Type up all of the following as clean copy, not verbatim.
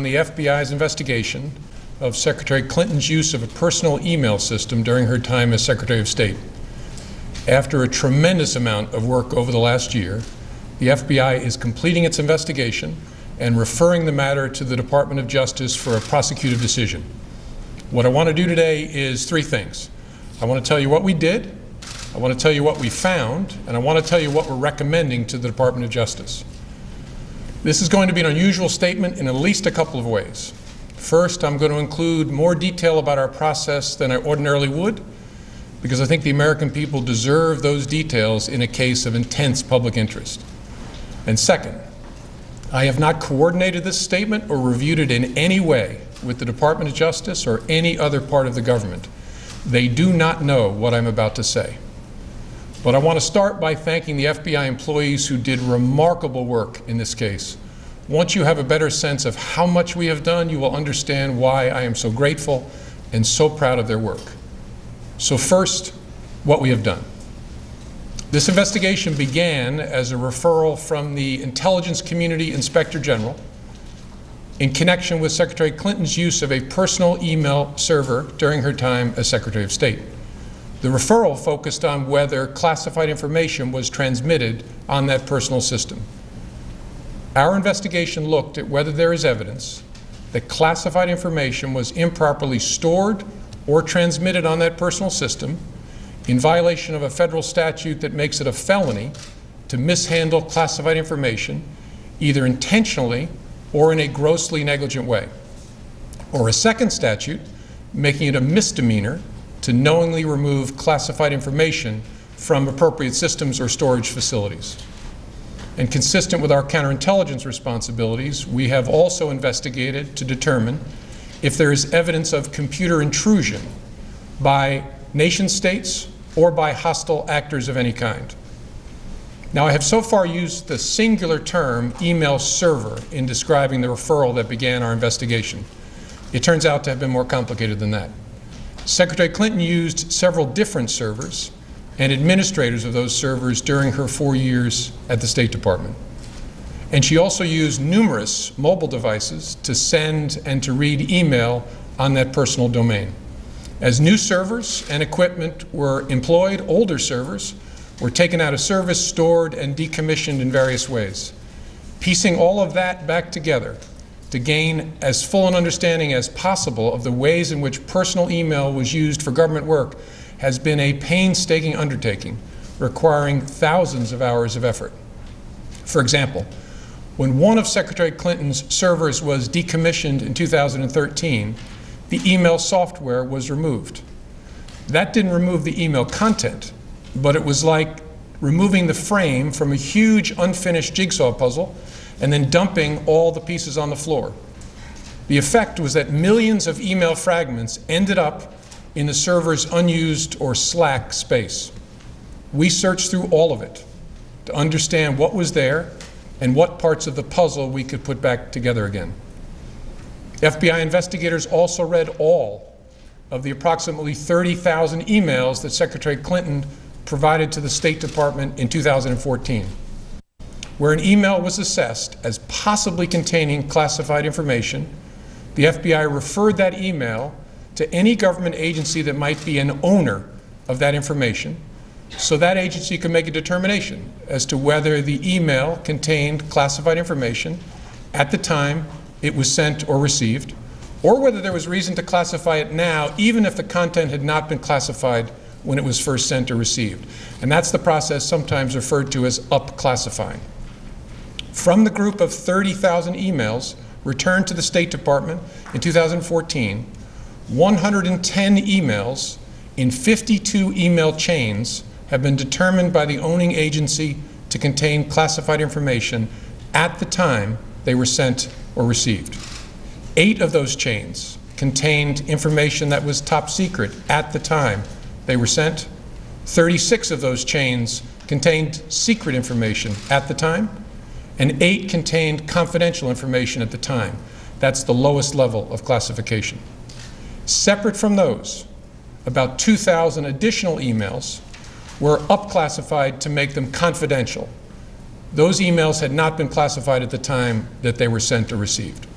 the FBI's investigation of Secretary Clinton's use of a personal email system during her time as Secretary of State. After a tremendous amount of work over the last year, the FBI is completing its investigation and referring the matter to the Department of Justice for a prosecutive decision. What I want to do today is three things. I want to tell you what we did, I want to tell you what we found, and I want to tell you what we're recommending to the Department of Justice. This is going to be an unusual statement in at least a couple of ways. First, I'm going to include more detail about our process than I ordinarily would, because I think the American people deserve those details in a case of intense public interest. And second, I have not coordinated this statement or reviewed it in any way with the Department of Justice or any other part of the government. They do not know what I'm about to say. But I want to start by thanking the FBI employees who did remarkable work in this case. Once you have a better sense of how much we have done, you will understand why I am so grateful and so proud of their work. So first, what we have done. This investigation began as a referral from the Intelligence Community Inspector General in connection with Secretary Clinton's use of a personal email server during her time as Secretary of State. The referral focused on whether classified information was transmitted on that personal system. Our investigation looked at whether there is evidence that classified information was improperly stored or transmitted on that personal system in violation of a federal statute that makes it a felony to mishandle classified information, either intentionally or in a grossly negligent way, or a second statute making it a misdemeanor to knowingly remove classified information from appropriate systems or storage facilities. And consistent with our counterintelligence responsibilities, we have also investigated to determine if there is evidence of computer intrusion by nation states or by hostile actors of any kind. Now, I have so far used the singular term email server in describing the referral that began our investigation. It turns out to have been more complicated than that. Secretary Clinton used several different servers and administrators of those servers during her 4 years at the State Department. And she also used numerous mobile devices to send and to read email on that personal domain. As new servers and equipment were employed, older servers were taken out of service, stored, and decommissioned in various ways. Piecing all of that back together to gain as full an understanding as possible of the ways in which personal email was used for government work has been a painstaking undertaking, requiring thousands of hours of effort. For example, when one of Secretary Clinton's servers was decommissioned in 2013, the email software was removed. That didn't remove the email content, but it was like removing the frame from a huge unfinished jigsaw puzzle and then dumping all the pieces on the floor. The effect was that millions of email fragments ended up in the server's unused or slack space. We searched through all of it to understand what was there and what parts of the puzzle we could put back together again. FBI investigators also read all of the approximately 30,000 emails that Secretary Clinton provided to the State Department in 2014. Where an email was assessed as possibly containing classified information, the FBI referred that email to any government agency that might be an owner of that information, so that agency could make a determination as to whether the email contained classified information at the time it was sent or received, or whether there was reason to classify it now, even if the content had not been classified when it was first sent or received. And that's the process sometimes referred to as up-classifying. From the group of 30,000 emails returned to the State Department in 2014, 110 emails in 52 email chains have been determined by the owning agency to contain classified information at the time they were sent or received. 8 of those chains contained information that was top secret at the time they were sent. 36 of those chains contained secret information at the time, and 8 contained confidential information at the time. That's the lowest level of classification. Separate from those, about 2,000 additional emails were up-classified to make them confidential. Those emails had not been classified at the time that they were sent or received.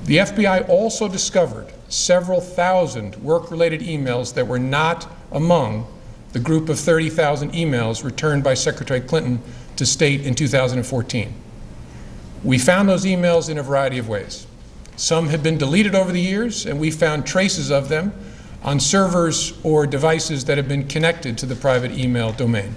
The FBI also discovered several thousand work-related emails that were not among the group of 30,000 emails returned by Secretary Clinton to State in 2014. We found those emails in a variety of ways. Some had been deleted over the years, and we found traces of them on servers or devices that have been connected to the private email domain.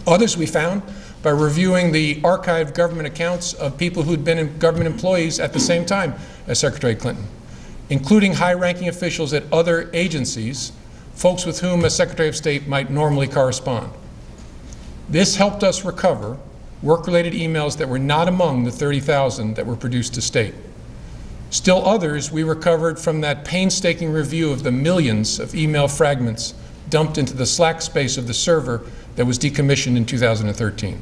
Others we found by reviewing the archived government accounts of people who'd been government employees at the same time as Secretary Clinton, including high-ranking officials at other agencies, folks with whom a Secretary of State might normally correspond. This helped us recover work-related emails that were not among the 30,000 that were produced to State. Still others we recovered from that painstaking review of the millions of email fragments dumped into the slack space of the server that was decommissioned in 2013.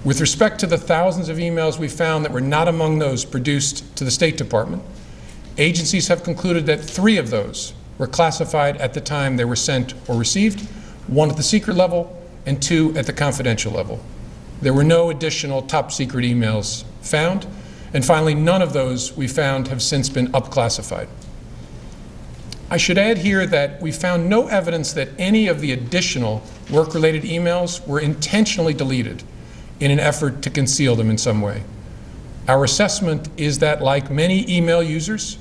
With respect to the thousands of emails we found that were not among those produced to the State Department, agencies have concluded that 3 of those were classified at the time they were sent or received, 1 at the secret level and 2 at the confidential level. There were no additional top secret emails found, and finally, none of those we found have since been upclassified. I should add here that we found no evidence that any of the additional work-related emails were intentionally deleted in an effort to conceal them in some way. Our assessment is that, like many email users,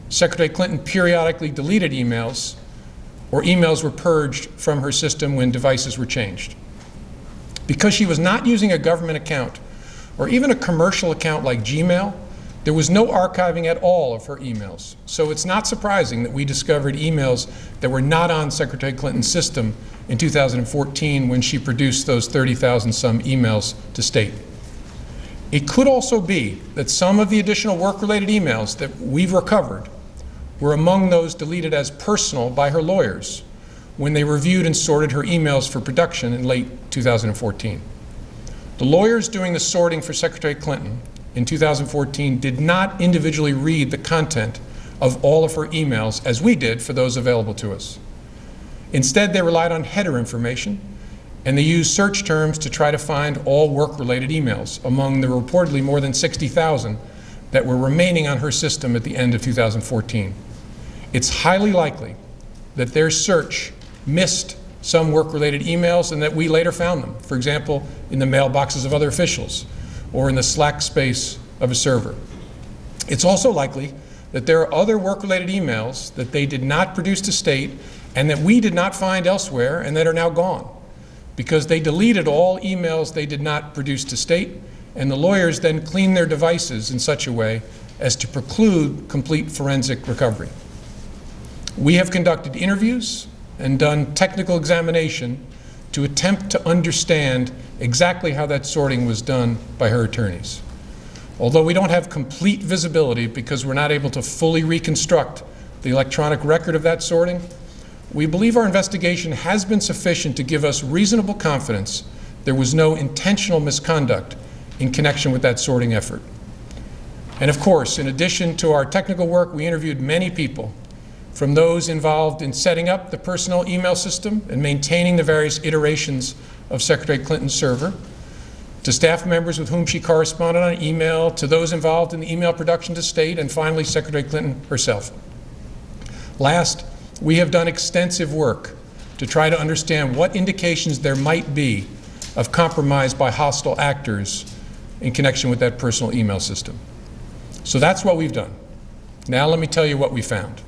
Secretary Clinton periodically deleted emails, or emails were purged from her system when devices were changed. Because she was not using a government account or even a commercial account like Gmail, there was no archiving at all of her emails. So it's not surprising that we discovered emails that were not on Secretary Clinton's system in 2014 when she produced those 30,000 some emails to State. It could also be that some of the additional work-related emails that we've recovered were among those deleted as personal by her lawyers when they reviewed and sorted her emails for production in late 2014. The lawyers doing the sorting for Secretary Clinton in 2014 did not individually read the content of all of her emails as we did for those available to us. Instead, they relied on header information, and they used search terms to try to find all work-related emails among the reportedly more than 60,000 that were remaining on her system at the end of 2014. It's highly likely that their search missed some work-related emails and that we later found them, for example, in the mailboxes of other officials or in the slack space of a server. It's also likely that there are other work-related emails that they did not produce to State and that we did not find elsewhere and that are now gone, because they deleted all emails they did not produce to State, and the lawyers then cleaned their devices in such a way as to preclude complete forensic recovery. We have conducted interviews and done technical examination to attempt to understand exactly how that sorting was done by her attorneys. Although we don't have complete visibility because we're not able to fully reconstruct the electronic record of that sorting, we believe our investigation has been sufficient to give us reasonable confidence there was no intentional misconduct in connection with that sorting effort. And of course, in addition to our technical work, we interviewed many people, from those involved in setting up the personal email system and maintaining the various iterations of Secretary Clinton's server, to staff members with whom she corresponded on email, to those involved in the email production to State, and finally Secretary Clinton herself. Last, we have done extensive work to try to understand what indications there might be of compromise by hostile actors in connection with that personal email system. So that's what we've done. Now let me tell you what we found.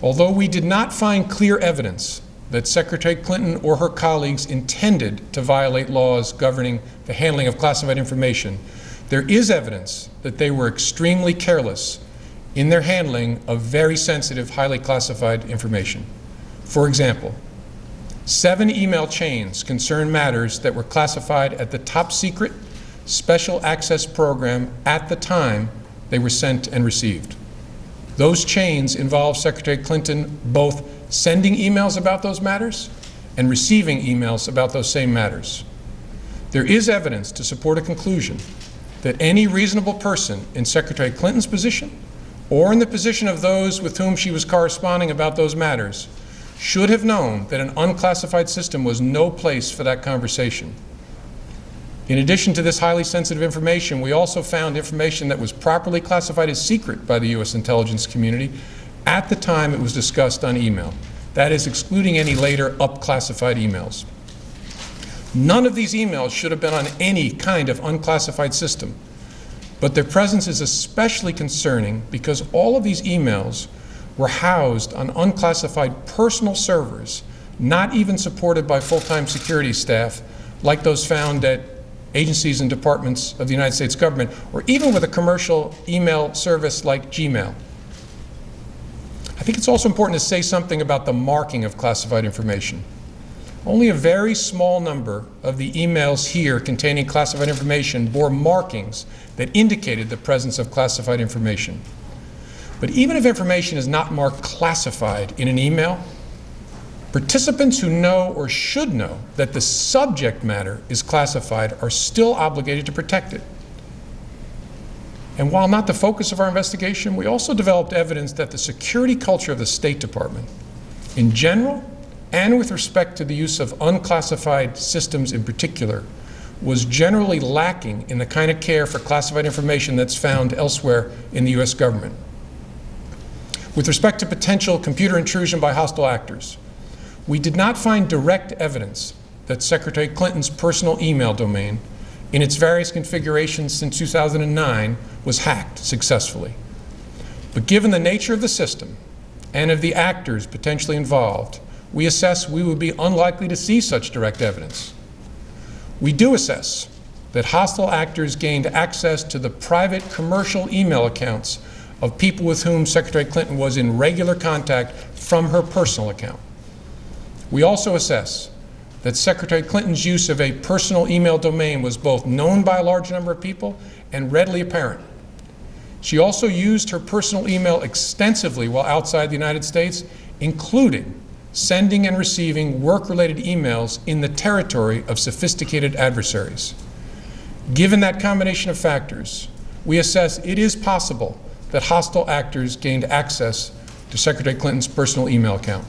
Although we did not find clear evidence that Secretary Clinton or her colleagues intended to violate laws governing the handling of classified information, there is evidence that they were extremely careless in their handling of very sensitive, highly classified information. For example, 7 email chains concern matters that were classified at the top secret special access program at the time they were sent and received. Those chains involve Secretary Clinton both sending emails about those matters and receiving emails about those same matters. There is evidence to support a conclusion that any reasonable person in Secretary Clinton's position or in the position of those with whom she was corresponding about those matters should have known that an unclassified system was no place for that conversation. In addition to this highly sensitive information, we also found information that was properly classified as secret by the U.S. intelligence community at the time it was discussed on email. That is, excluding any later up-classified emails. None of these emails should have been on any kind of unclassified system, but their presence is especially concerning because all of these emails were housed on unclassified personal servers, not even supported by full-time security staff like those found at agencies and departments of the United States government, or even with a commercial email service like Gmail. I think it's also important to say something about the marking of classified information. Only a very small number of the emails here containing classified information bore markings that indicated the presence of classified information. But even if information is not marked classified in an email, participants who know or should know that the subject matter is classified are still obligated to protect it. And while not the focus of our investigation, we also developed evidence that the security culture of the State Department, in general, and with respect to the use of unclassified systems in particular, was generally lacking in the kind of care for classified information that's found elsewhere in the U.S. government. With respect to potential computer intrusion by hostile actors, we did not find direct evidence that Secretary Clinton's personal email domain, in its various configurations since 2009, was hacked successfully. But given the nature of the system and of the actors potentially involved, we assess we would be unlikely to see such direct evidence. We do assess that hostile actors gained access to the private commercial email accounts of people with whom Secretary Clinton was in regular contact from her personal account. We also assess that Secretary Clinton's use of a personal email domain was both known by a large number of people and readily apparent. She also used her personal email extensively while outside the United States, including sending and receiving work-related emails in the territory of sophisticated adversaries. Given that combination of factors, we assess it is possible that hostile actors gained access to Secretary Clinton's personal email account.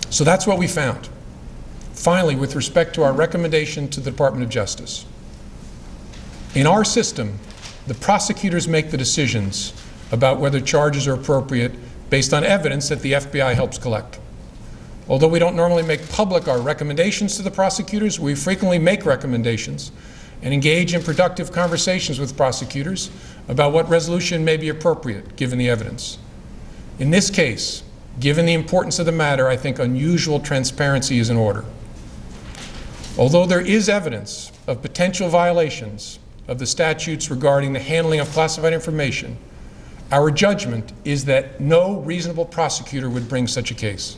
So that's what we found. Finally, with respect to our recommendation to the Department of Justice. In our system, the prosecutors make the decisions about whether charges are appropriate based on evidence that the FBI helps collect. Although we don't normally make public our recommendations to the prosecutors, we frequently make recommendations and engage in productive conversations with prosecutors about what resolution may be appropriate given the evidence. In this case, given the importance of the matter, I think unusual transparency is in order. Although there is evidence of potential violations of the statutes regarding the handling of classified information, our judgment is that no reasonable prosecutor would bring such a case.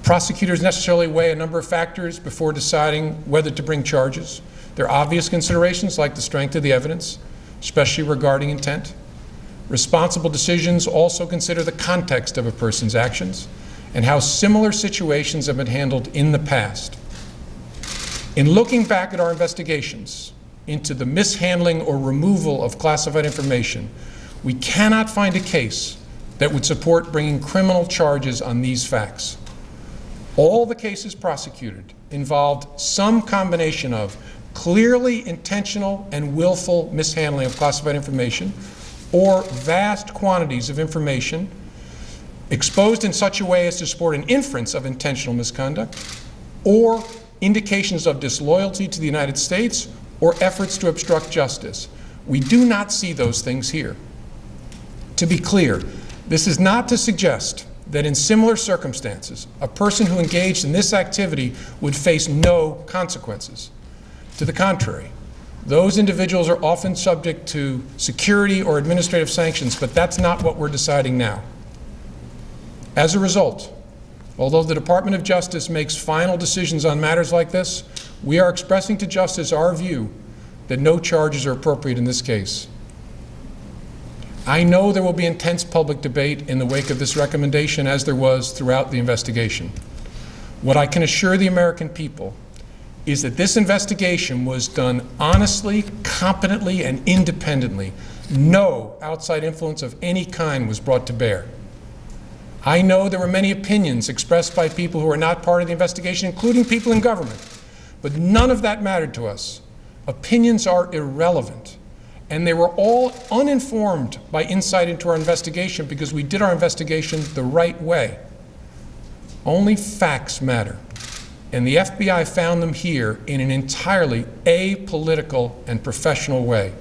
Prosecutors necessarily weigh a number of factors before deciding whether to bring charges. There are obvious considerations like the strength of the evidence, especially regarding intent. Responsible decisions also consider the context of a person's actions and how similar situations have been handled in the past. In looking back at our investigations into the mishandling or removal of classified information, we cannot find a case that would support bringing criminal charges on these facts. All the cases prosecuted involved some combination of clearly intentional and willful mishandling of classified information, or vast quantities of information exposed in such a way as to support an inference of intentional misconduct, or indications of disloyalty to the United States, or efforts to obstruct justice. We do not see those things here. To be clear, this is not to suggest that in similar circumstances, a person who engaged in this activity would face no consequences. To the contrary, those individuals are often subject to security or administrative sanctions, but that's not what we're deciding now. As a result, although the Department of Justice makes final decisions on matters like this, we are expressing to Justice our view that no charges are appropriate in this case. I know there will be intense public debate in the wake of this recommendation, as there was throughout the investigation. What I can assure the American people is that this investigation was done honestly, competently, and independently. No outside influence of any kind was brought to bear. I know there were many opinions expressed by people who are not part of the investigation, including people in government. But none of that mattered to us. Opinions are irrelevant. And they were all uninformed by insight into our investigation because we did our investigation the right way. Only facts matter. And the FBI found them here in an entirely apolitical and professional way.